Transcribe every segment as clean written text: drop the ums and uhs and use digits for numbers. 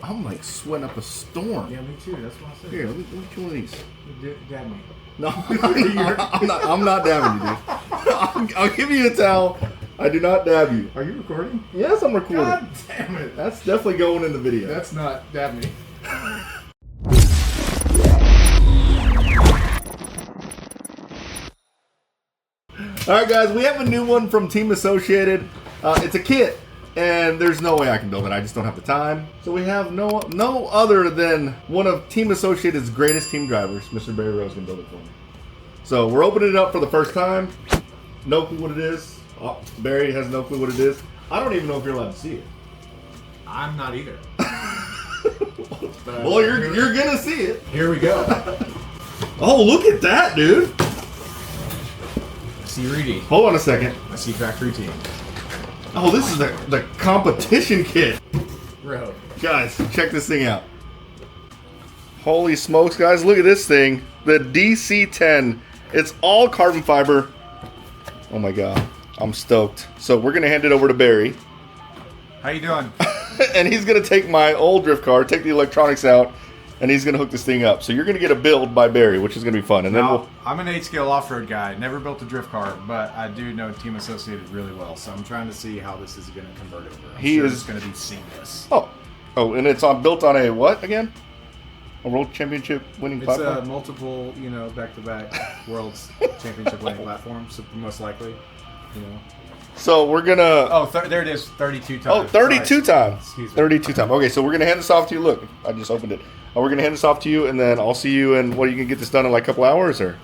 I'm like sweating up a storm. Yeah, me too. That's what I said. Here, let me get you one of these. Dab me. No, I'm not dabbing you, dude. I'll give you a towel. I do not dab you. Are you recording? Yes, I'm recording. God damn it. That's definitely going in the video. That's not dab me. All right, guys, we have a new one from Team Associated. It's a kit, and there's no way I can build it. I just don't have the time. So we have no other than one of Team Associated's greatest team drivers, Mr. Barry Rose, can build it for me. So we're opening it up for the first time. No clue what it is. Oh, Barry has no clue what it is. I don't even know if you're allowed to see it. I'm not either. Well, you're gonna see it. Here we go. Oh, look at that, dude. I see Reedy. Hold on a second. I see Factory Team. Oh, this is the competition kit. Bro. Guys, check this thing out. Holy smokes, guys. Look at this thing. The DC10. It's all carbon fiber. Oh my god. I'm stoked. So we're going to hand it over to Barry. How you doing? And he's going to take my old drift car, take the electronics out, and he's going to hook this thing up. So you're going to get a build by Barry, which is going to be fun. And then I'm an 8-scale off-road guy. Never built a drift car, but I do know Team Associated really well. So I'm trying to see how this is going to convert over. I'm sure it's going to be seamless. Oh, and it's built on a what again? A world championship winning platform? It's a multiple, back-to-back world's championship winning platform, so most likely, So we're going to... Oh, there it is, 32 times. Oh, 32 times. Excuse me. 32 times. Okay, so we're going to hand this off to you. Look, I just opened it. We're going to hand this off to you, and then I'll see you in, you can get this done in like a couple hours, or?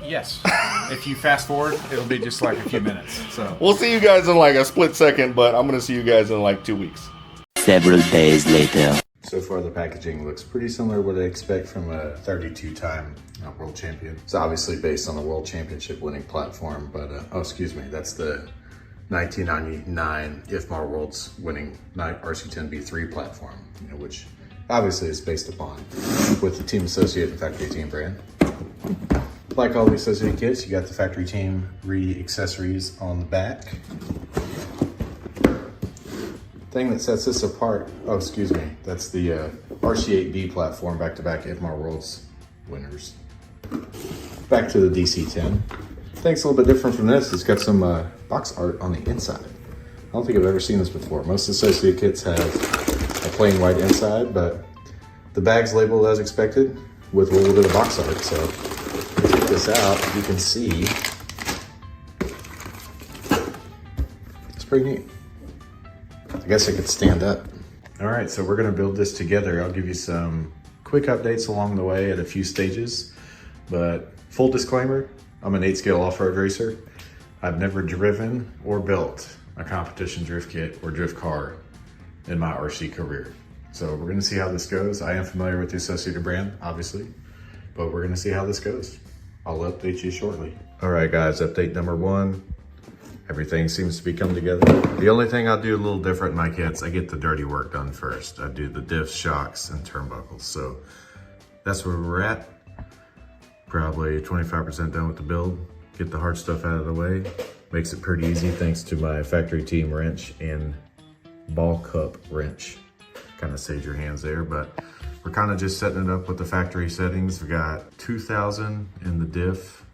Yes. If you fast forward, it'll be just like a few minutes. So we'll see you guys in like a split second, but I'm going to see you guys in like 2 weeks. Several days later. So far, the packaging looks pretty similar to what I expect from a 32-time world champion. It's obviously based on a world championship winning platform, but, that's the 1999 IFMAR Worlds winning RC10B3 platform, which obviously is based upon with the Team Associated and Factory Team brand. Like all the Associated kits, you got the Factory Team accessories on the back. Thing that sets this apart, that's the RC8B platform, back-to-back IFMAR Worlds winners. Back to the DC10. Thing's a little bit different from this. It's got some box art on the inside. I don't think I've ever seen this before. Most associated kits have a plain white inside, but the bag's labeled as expected with a little bit of box art. So if you take this out, you can see it's pretty neat. I guess I could stand up. All right, so we're gonna build this together. I'll give you some quick updates along the way at a few stages, but full disclaimer, I'm an 8-scale off-road racer. I've never driven or built a competition drift kit or drift car in my RC career. So we're gonna see how this goes. I am familiar with the Associated brand, obviously, but we're gonna see how this goes. I'll update you shortly. All right, guys, update number 1. Everything seems to be coming together. The only thing I'll do a little different in my kits, I get the dirty work done first. I do the diffs, shocks, and turnbuckles. So that's where we're at. Probably 25% done with the build. Get the hard stuff out of the way. Makes it pretty easy thanks to my Factory Team wrench and ball cup wrench. Kind of saves your hands there, but we're kind of just setting it up with the factory settings. We got 2000 in the diff,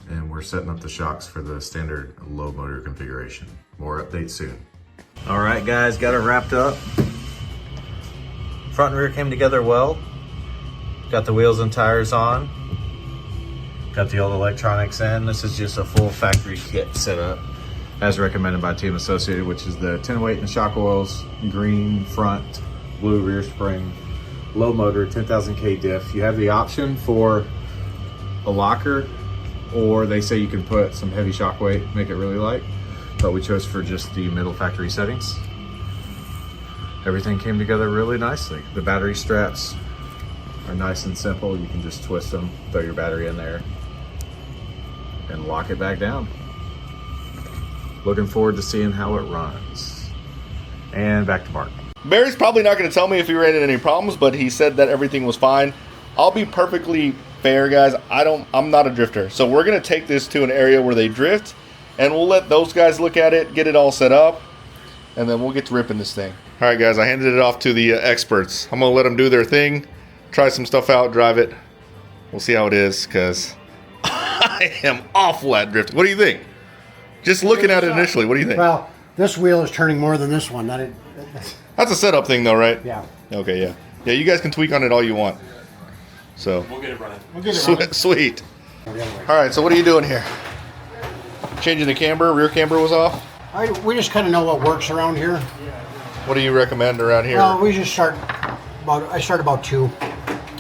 and we're setting up the shocks for the standard low motor configuration. More updates soon. All right, guys, got it wrapped up. Front and rear came together well. Got the wheels and tires on. Got the old electronics in. This is just a full factory kit setup as recommended by Team Associated, which is the 10-weight and shock oils, green front, blue rear spring, low motor, 10,000K diff. You have the option for a locker, or they say you can put some heavy shock weight, make it really light, but we chose for just the middle factory settings. Everything came together really nicely. The battery straps are nice and simple. You can just twist them, throw your battery in there, and lock it back down. Looking forward to seeing how it runs. And back to Mark. Barry's probably not going to tell me if he ran into any problems, but he said that everything was fine. I'll be perfectly fair, guys. I'm not a drifter. So we're going to take this to an area where they drift, and we'll let those guys look at it, get it all set up, and then we'll get to ripping this thing. All right, guys, I handed it off to the experts. I'm gonna let them do their thing, try some stuff out, drive it. We'll see how it is, because I am awful at drifting. What do you think? Just looking at it initially, what do you think? Well, this wheel is turning more than this one. That's a setup thing, though, right? Yeah. Okay, yeah. Yeah, you guys can tweak on it all you want. So. We'll get it running. Sweet. All right, so what are you doing here? Changing the camber, rear camber was off? We just kind of know what works around here. What do you recommend around here? Well, we just start about 2,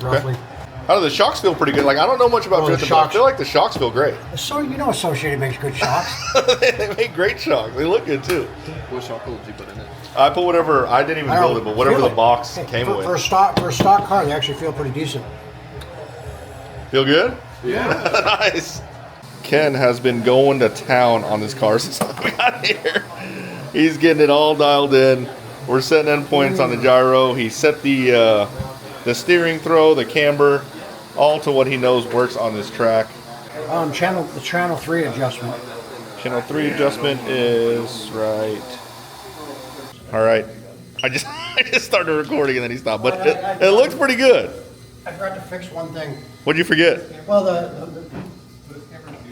roughly. Okay. How do the shocks feel pretty good? Like, I don't know much about drifting, but I feel like the shocks feel great. So, you know, Associated makes good shocks. They make great shocks. They look good, too. What shock did you put in it? I put whatever, I didn't even build it, but whatever the box came with. For a stock car, they actually feel pretty decent. Feel good? Yeah. Nice. Ken has been going to town on this car since we got here. He's getting it all dialed in. We're setting endpoints on the gyro. He set the steering throw, the camber, all to what he knows works on this track. The channel 3 adjustment. Channel 3 adjustment is right. All right. I just started recording and then he stopped, but it looks pretty good. I forgot to fix one thing. What'd you forget? Well,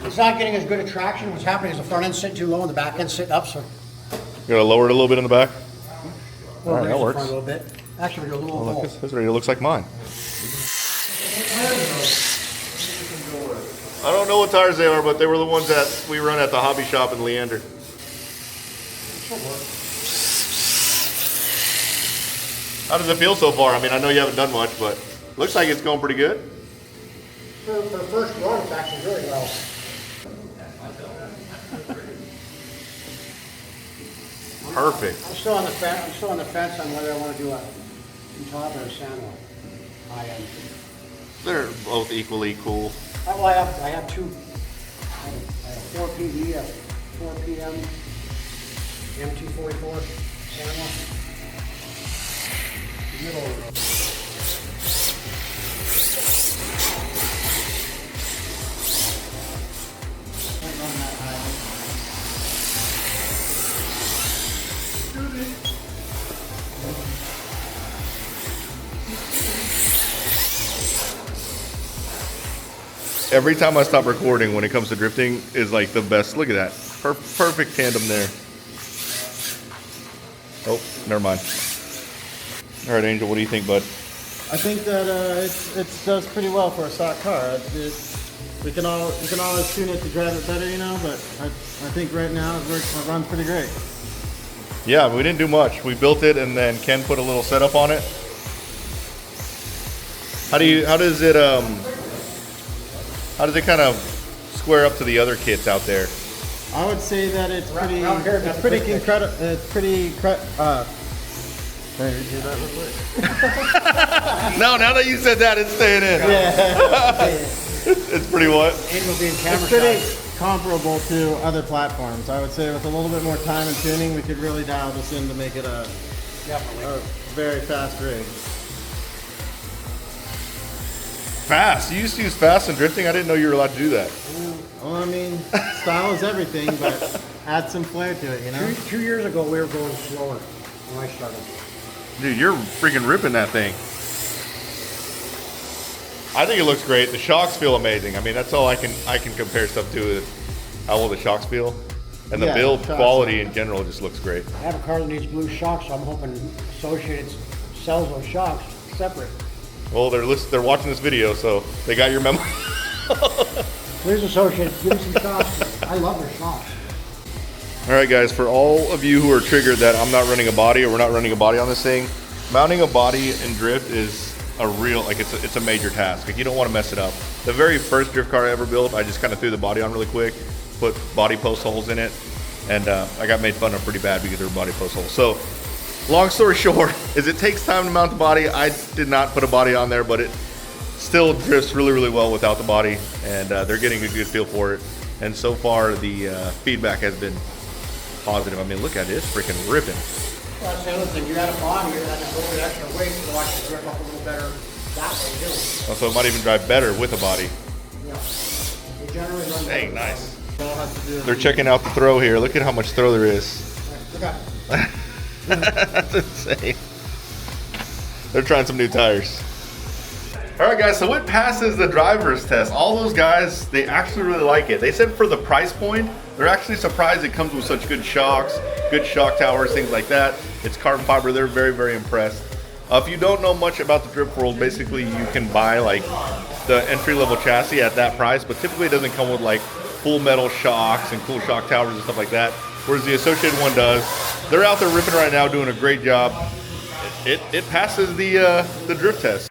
it's not getting as good a traction. What's happening is the front end's sitting too low and the back end's sitting up, so You gotta lower it a little bit in the back. we'll All right, raise that the works. front a little bit. Actually, we do a little Look, hole. this radio looks like mine. I don't know what tires they are, but they were the ones that we run at the hobby shop in Leander. How does it feel so far? I mean, I know you haven't done much, but looks like it's going pretty good. For first run, it's actually really well. Perfect. I'm still on the fence on whether I want to do a top or a sandwich. They're both equally cool. Well, I have two. I have 4 PV, a 4 PM, MT44 sandwich. Middle of the road. Don't run that high. Every time I stop recording when it comes to drifting is like the best. Look at that. Perfect tandem there. Oh, never mind. All right, Angel, what do you think, bud? I think that it does pretty well for a stock car. We can always tune it to drive it better, you know. But I think right now it runs pretty great. Yeah, we didn't do much. We built it, and then Ken put a little setup on it. How does it kind of square up to the other kits out there? I would say that it's pretty incredible. It's pretty. Can I redo that real quick? No, now that you said that, it's staying in. Yeah. It's pretty what? Angel being camera It's pretty shy. comparable to other platforms. I would say with a little bit more time and tuning, we could really dial this in to make it a very fast rig. Fast. You used to use fast in drifting? I didn't know you were allowed to do that. Well, I mean, style is everything, but add some flair to it, you know? 2 years ago, we were going slower when I started. Dude, you're freaking ripping that thing. I think it looks great. The shocks feel amazing. I mean, that's all I can compare stuff to is how well the shocks feel. And the Yeah, build shocks quality are- in general just looks great. I have a car that needs blue shocks, so I'm hoping Associated sells those shocks separate. Well, they're watching this video, so they got your memo. Please, Associated, give me some shocks. I love their shocks. All right, guys, for all of you who are triggered that I'm not running a body or we're not running a body on this thing, mounting a body in drift is a real, like it's a major task. Like, you don't want to mess it up. The very first drift car I ever built, I just kind of threw the body on really quick, put body post holes in it, and I got made fun of pretty bad because there were body post holes. So, long story short, is it takes time to mount the body. I did not put a body on there, but it still drifts really, really well without the body, and they're getting a good feel for it. And so far, the feedback has been positive. I mean, look at it, it's freaking ripping. Well, that's the other thing. You had a body, you had to go the extra weight to watch it grip up a little better that way, too. So it might even drive better with a body. Yeah. They generally run Dang, better. nice. They're checking out the throw here. Look at how much throw there is. Look at That's insane. They're trying some new tires. All right, guys, so it passes the driver's test. All those guys, they actually really like it. They said for the price point, they're actually surprised it comes with such good shocks, good shock towers, things like that. It's carbon fiber. They're very, very impressed. If you don't know much about the drift world, basically you can buy like the entry-level chassis at that price, but typically it doesn't come with like full metal shocks and cool shock towers and stuff like that, whereas the Associated one does. They're out there ripping right now, doing a great job. It passes the drift test.